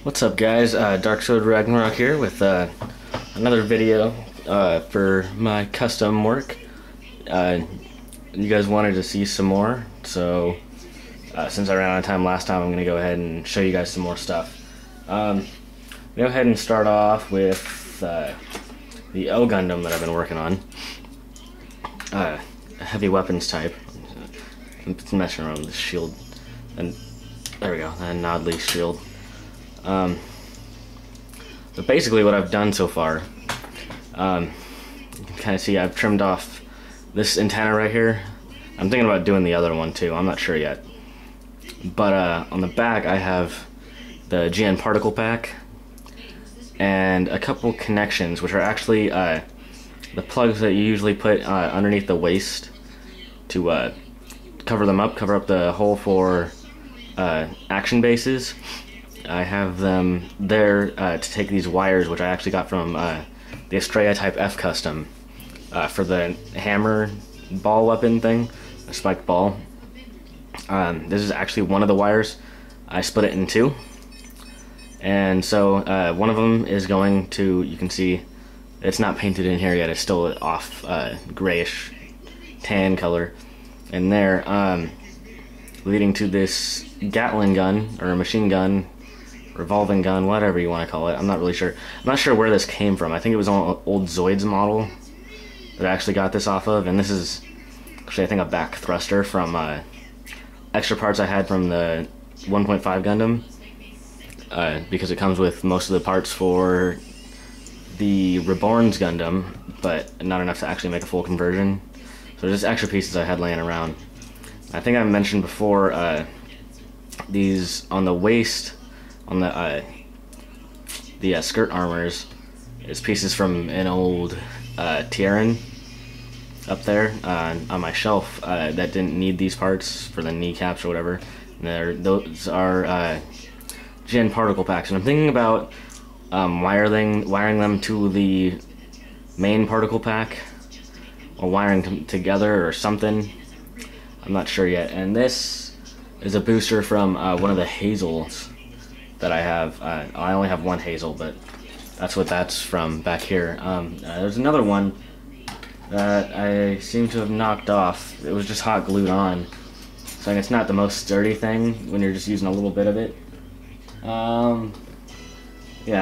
What's up, guys? Dark Sword Ragnarok here with another video for my custom work. You guys wanted to see some more, so since I ran out of time last time, I'm going to go ahead and show you guys some more stuff. Go ahead and start off with the L Gundam that I've been working on. A heavy weapons type. I'm messing around with the shield, and there we go, a Nodley shield. But basically what I've done so far, you can kind of see I've trimmed off this antenna right here. I'm thinking about doing the other one too, I'm not sure yet. But on the back I have the GN particle pack and a couple connections, which are actually the plugs that you usually put underneath the waist to cover them up, cover up the hole for action bases. I have them there to take these wires, which I actually got from the Estrella Type F custom for the hammer ball weapon thing, a spiked ball. This is actually one of the wires. I split it in two, and so one of them is going to, you can see it's not painted in here yet, it's still off grayish tan color in there, leading to this Gatling gun or a machine gun, revolving gun, whatever you want to call it. I'm not really sure. I'm not sure where this came from. I think it was an old Zoids model that I actually got this off of, and this is actually I think a back thruster from extra parts I had from the 1.5 Gundam, because it comes with most of the parts for the Reborn's Gundam, but not enough to actually make a full conversion. So just extra pieces I had laying around. I think I mentioned before these on the waist, on the skirt armors, is pieces from an old Tieran up there on my shelf that didn't need these parts for the kneecaps or whatever. Those are GN particle packs, and I'm thinking about wiring them to the main particle pack, or wiring them together or something. I'm not sure yet. And this is a booster from one of the Hazels that I have. I only have one Hazel, but that's what that's from back here. There's another one that I seem to have knocked off. It was just hot glued on, so it's not the most sturdy thing when you're just using a little bit of it. Yeah,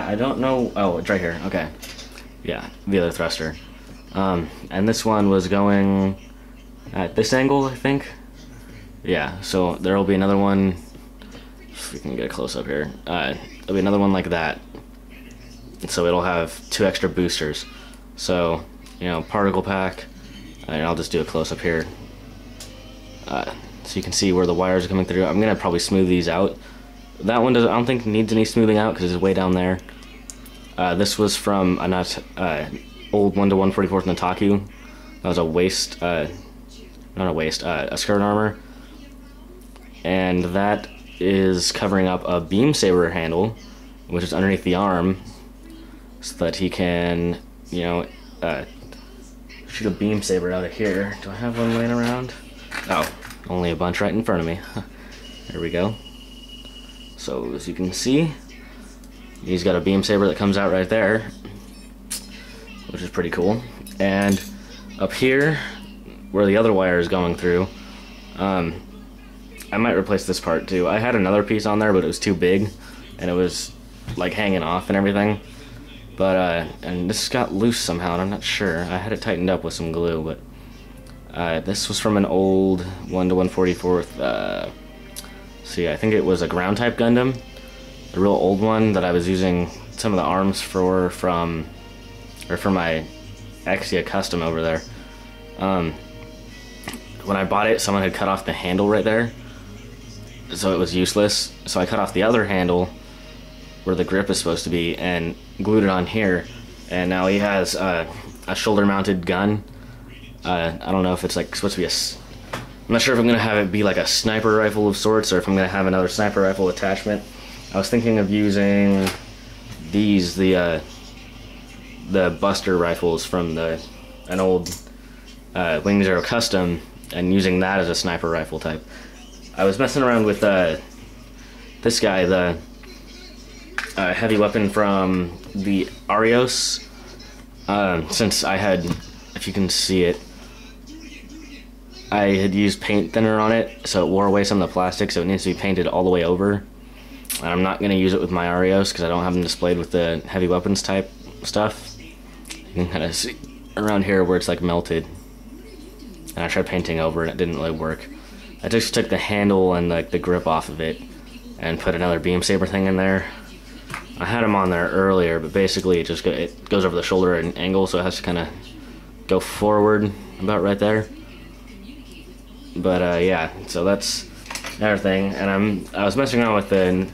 I don't know. Oh, it's right here. Okay. Yeah, the other thruster. And this one was going at this angle, I think. Yeah, so there will be another one. If we can get a close up here, there'll be another one like that. So it'll have two extra boosters. So, you know, particle pack, and I'll just do a close up here, so you can see where the wires are coming through. I'm gonna probably smooth these out. That one doesn't. I don't think needs any smoothing out because it's way down there. This was from an old 1/144th Nataku. That was a waist, not a waist, a skirt armor, and that is covering up a beam saber handle, which is underneath the arm, so that he can, you know, shoot a beam saber out of here. Do I have one laying around? Oh, only a bunch right in front of me. There we go. So as you can see, he's got a beam saber that comes out right there, which is pretty cool. And up here, where the other wire is going through, I might replace this part too. I had another piece on there, but it was too big, and it was like hanging off and everything. But and this got loose somehow, and I'm not sure. I had it tightened up with some glue, but this was from an old 1/144th. See, I think it was a ground type Gundam, a real old one that I was using some of the arms for from my Exia custom over there. When I bought it, someone had cut off the handle right there, so it was useless. So I cut off the other handle where the grip is supposed to be and glued it on here, and now he has a shoulder mounted gun. I don't know if it's like supposed to be I'm not sure if I'm gonna have it be like a sniper rifle of sorts, or if I'm gonna have another sniper rifle attachment. I was thinking of using these, the Buster rifles from an old Wing Zero custom, and using that as a sniper rifle type. I was messing around with this guy, the heavy weapon from the Arios. Since I had, if you can see it, I had used paint thinner on it, so it wore away some of the plastic, so it needs to be painted all the way over. And I'm not going to use it with my Arios because I don't have them displayed with the heavy weapons type stuff. You can kind of see around here where it's like melted. And I tried painting over it, it didn't really work. I just took the handle and like the grip off of it and put another beam saber thing in there. I had them on there earlier, but basically it goes over the shoulder at an angle, so it has to kind of go forward about right there. But yeah, so that's everything. And I was messing around with the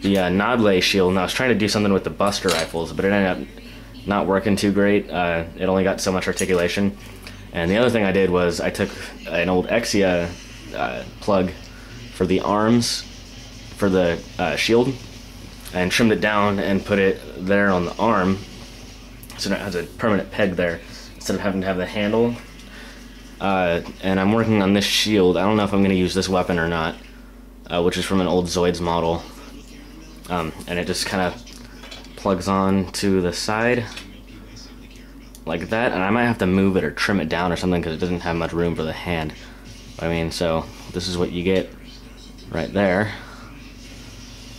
Nodley shield, and I was trying to do something with the Buster rifles, but it ended up not working too great. It only got so much articulation. And the other thing I did was I took an old Exia plug for the arms for the shield and trimmed it down and put it there on the arm, so it has a permanent peg there instead of having to have the handle. And I'm working on this shield. I don't know if I'm going to use this weapon or not, which is from an old Zoids model. And it just kind of plugs on to the side like that, and I might have to move it or trim it down or something because it doesn't have much room for the hand. I mean, so this is what you get right there.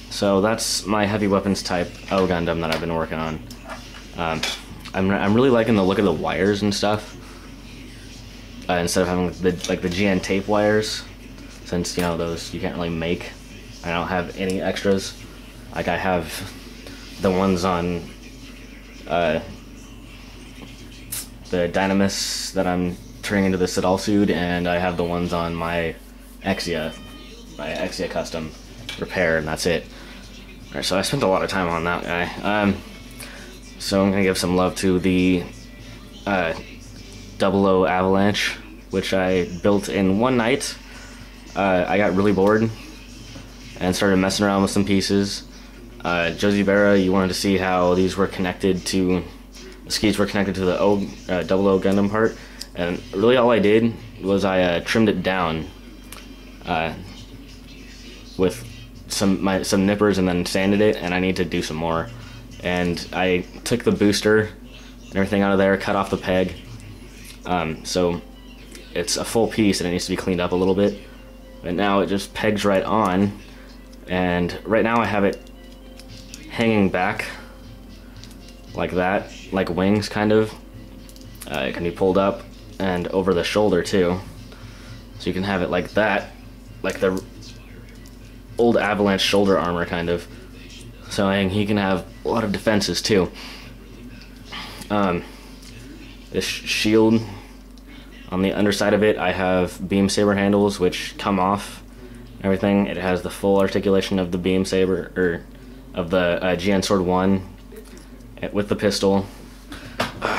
So that's my heavy weapons type O Gundam that I've been working on. I'm really liking the look of the wires and stuff. Instead of having the GN tape wires, since you know those you can't really make. I don't have any extras. Like I have the ones on the Dynamis that I'm turning into the Sidal suit, and I have the ones on my Exia custom repair, and that's it. Alright, so I spent a lot of time on that guy. So I'm gonna give some love to the 00 Avalanche, which I built in one night. I got really bored and started messing around with some pieces. Josie Vera, you wanted to see how these were connected to, the skis were connected to the 00 Gundam part, and really all I did was I trimmed it down with some nippers and then sanded it, and I need to do some more. And I took the booster and everything out of there, cut off the peg, so it's a full piece and it needs to be cleaned up a little bit. But now it just pegs right on, and right now I have it hanging back like that, like wings kind of. It can be pulled up and over the shoulder too, so you can have it like that, like the old Avalanche shoulder armor kind of. So he can have a lot of defenses too. This shield, on the underside of it, I have beam saber handles which come off everything. It has the full articulation of the beam saber, or of the GN Sword 1 with the pistol.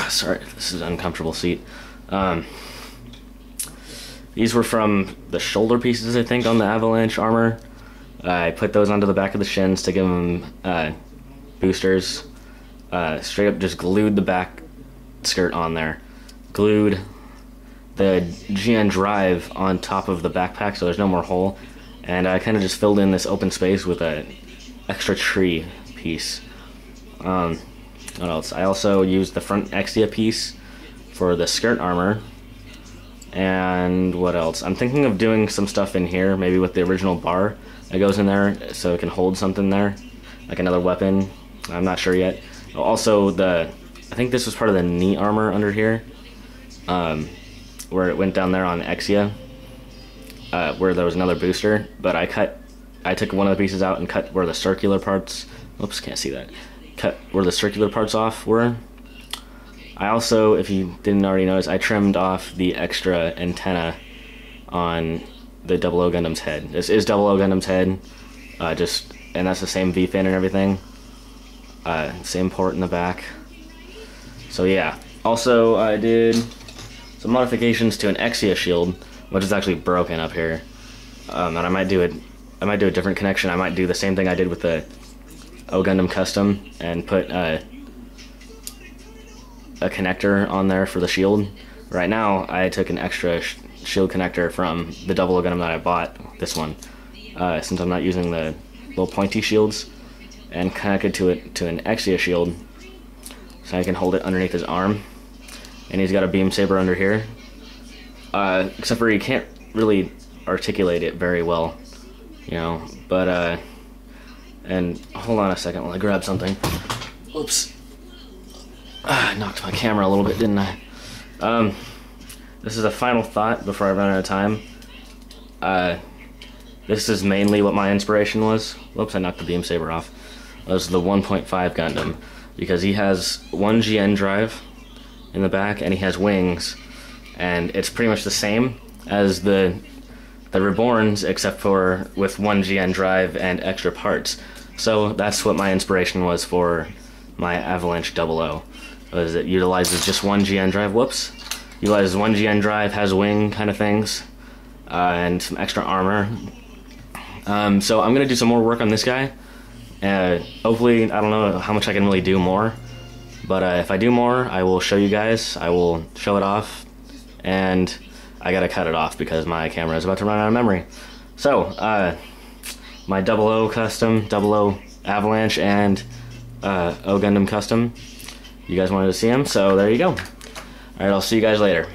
Sorry, this is an uncomfortable seat. These were from the shoulder pieces, I think, on the Avalanche armor. I put those onto the back of the shins to give them boosters. Straight up just glued the back skirt on there. Glued the GN drive on top of the backpack so there's no more hole. And I kind of just filled in this open space with an extra tree piece. What else? I also used the front Exia piece for the skirt armor. And what else? I'm thinking of doing some stuff in here, maybe with the original bar that goes in there so it can hold something there, like another weapon. I'm not sure yet. Also, I think this was part of the knee armor under here, where it went down there on Exia, where there was another booster, but I took one of the pieces out and cut where the circular parts, oops, can't see that, cut where the circular parts off were. I also, if you didn't already notice, I trimmed off the extra antenna on the 00 Gundam's head. This is 00 Gundam's head, and that's the same V-fin and everything. Same port in the back. So yeah. Also, I did some modifications to an Exia shield, which is actually broken up here. And I might do a different connection. I might do the same thing I did with the O Gundam Custom and put a connector on there for the shield. Right now, I took an extra shield connector from the 00 Gundam that I bought, this one, since I'm not using the little pointy shields. and connected to an Exia shield, so I can hold it underneath his arm. And he's got a beam saber under here, except for he can't really articulate it very well, you know. But and hold on a second while I grab something. Oops. I knocked my camera a little bit, didn't I? This is a final thought before I run out of time. This is mainly what my inspiration was. Whoops, I knocked the beam saber off. It was the 1.5 Gundam, because he has one GN drive in the back and he has wings, and it's pretty much the same as the Reborns, except for with one GN drive and extra parts. So that's what my inspiration was for my Avalanche 00. Was it utilizes just one GN drive? Whoops. Utilizes one GN drive, has wing kind of things, and some extra armor. So I'm gonna do some more work on this guy. Hopefully, I don't know how much I can really do more, but if I do more, I will show you guys. I will show it off, and I gotta cut it off because my camera is about to run out of memory. So, my 00 custom, 00 Avalanche, and O Gundam custom. You guys wanted to see him, so there you go. Alright, I'll see you guys later.